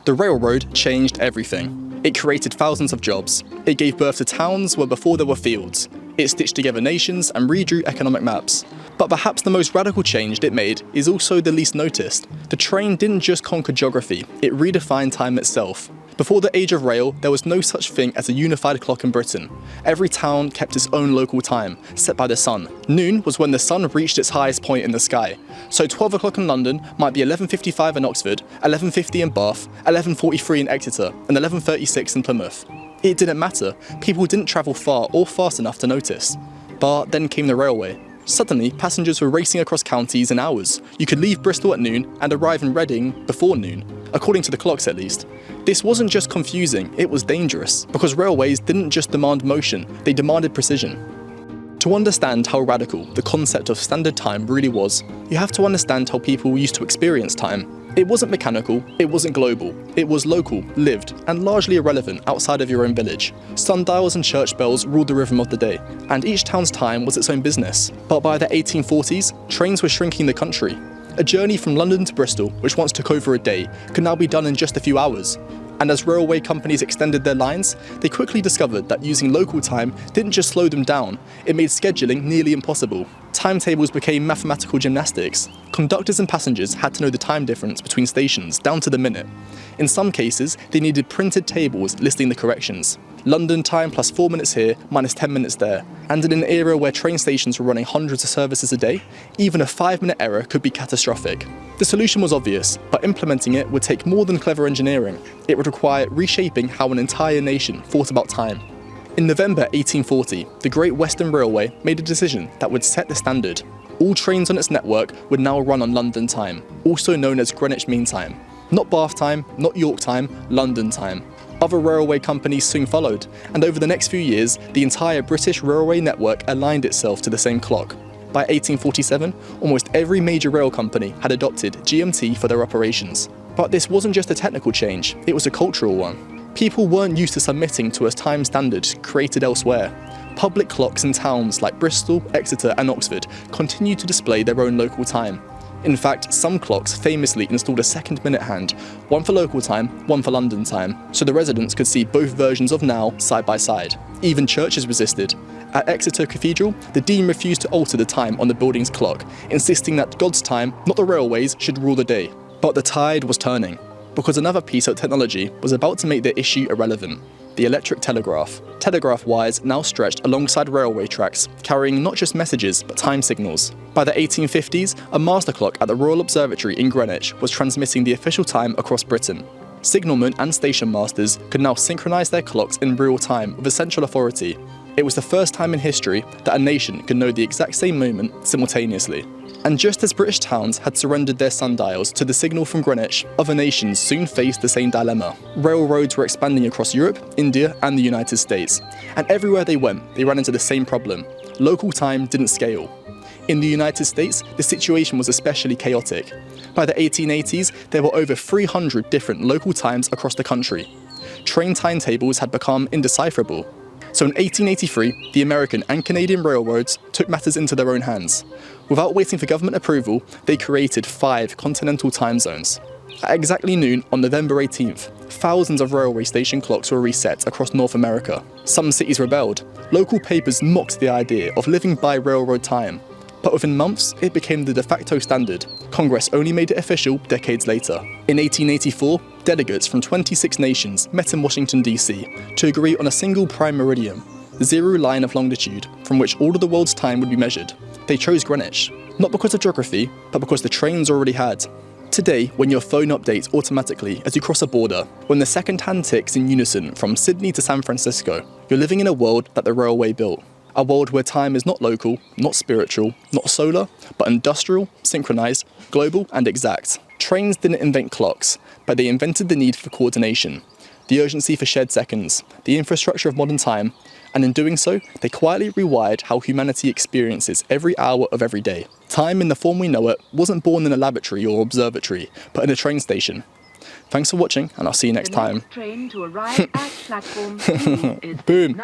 The railroad changed everything. It created thousands of jobs. It gave birth to towns where before there were fields. It stitched together nations and redrew economic maps. But perhaps the most radical change it made is also the least noticed. The train didn't just conquer geography, it redefined time itself. Before the age of rail, there was no such thing as a unified clock in Britain. Every town kept its own local time, set by the sun. Noon was when the sun reached its highest point in the sky. So 12 o'clock in London might be 11:55 in Oxford, 11:50 in Bath, 11:43 in Exeter, and 11:36 in Plymouth. It didn't matter, people didn't travel far or fast enough to notice. But then came the railway. Suddenly, passengers were racing across counties in hours. You could leave Bristol at noon and arrive in Reading before noon, according to the clocks at least. This wasn't just confusing, it was dangerous, because railways didn't just demand motion, they demanded precision. To understand how radical the concept of standard time really was, you have to understand how people used to experience time. It wasn't mechanical, it wasn't global, it was local, lived, and largely irrelevant outside of your own village. Sundials and church bells ruled the rhythm of the day, and each town's time was its own business. But by the 1840s, trains were shrinking the country. A journey from London to Bristol, which once took over a day, could now be done in just a few hours. And as railway companies extended their lines, they quickly discovered that using local time didn't just slow them down, it made scheduling nearly impossible. Timetables became mathematical gymnastics. Conductors and passengers had to know the time difference between stations down to the minute. In some cases, they needed printed tables listing the corrections. London time plus 4 minutes here minus 10 minutes there. And in an era where train stations were running hundreds of services a day, even a 5-minute error could be catastrophic. The solution was obvious, but implementing it would take more than clever engineering. It would require reshaping how an entire nation thought about time. In November 1840, the Great Western Railway made a decision that would set the standard. All trains on its network would now run on London time, also known as Greenwich Mean Time. Not Bath time, not York time, London time. Other railway companies soon followed, and over the next few years, the entire British railway network aligned itself to the same clock. By 1847, almost every major rail company had adopted GMT for their operations. But this wasn't just a technical change, it was a cultural one. People weren't used to submitting to a time standard created elsewhere. Public clocks in towns like Bristol, Exeter and Oxford continued to display their own local time. In fact, some clocks famously installed a second minute hand, one for local time, one for London time, so the residents could see both versions of now side by side. Even churches resisted. At Exeter Cathedral, the dean refused to alter the time on the building's clock, insisting that God's time, not the railways, should rule the day. But the tide was turning, because another piece of technology was about to make the issue irrelevant: the electric telegraph. Telegraph wires now stretched alongside railway tracks, carrying not just messages, but time signals. By the 1850s, a master clock at the Royal Observatory in Greenwich was transmitting the official time across Britain. Signalmen and station masters could now synchronise their clocks in real time with a central authority. It was the first time in history that a nation could know the exact same moment simultaneously. And just as British towns had surrendered their sundials to the signal from Greenwich, other nations soon faced the same dilemma. Railroads were expanding across Europe, India and the United States. And everywhere they went, they ran into the same problem. Local time didn't scale. In the United States, the situation was especially chaotic. By the 1880s, there were over 300 different local times across the country. Train timetables had become indecipherable. So in 1883, the American and Canadian railroads took matters into their own hands. Without waiting for government approval, they created 5 continental time zones. At exactly noon on November 18th, thousands of railway station clocks were reset across North America. Some cities rebelled. Local papers mocked the idea of living by railroad time. But within months, it became the de facto standard. Congress only made it official decades later. In 1884, delegates from 26 nations met in Washington, D.C. to agree on a single prime meridian, the zero line of longitude from which all of the world's time would be measured. They chose Greenwich, not because of geography, but because the trains already had. Today, when your phone updates automatically as you cross a border, when the second hand ticks in unison from Sydney to San Francisco, you're living in a world that the railway built. A world where time is not local, not spiritual, not solar, but industrial, synchronized, global and exact. Trains didn't invent clocks, but they invented the need for coordination, the urgency for shared seconds, the infrastructure of modern time, and in doing so, they quietly rewired how humanity experiences every hour of every day. Time in the form we know it wasn't born in a laboratory or observatory, but in a train station. Thanks for watching, and I'll see you next time. Train to arrive at platform B is Boom.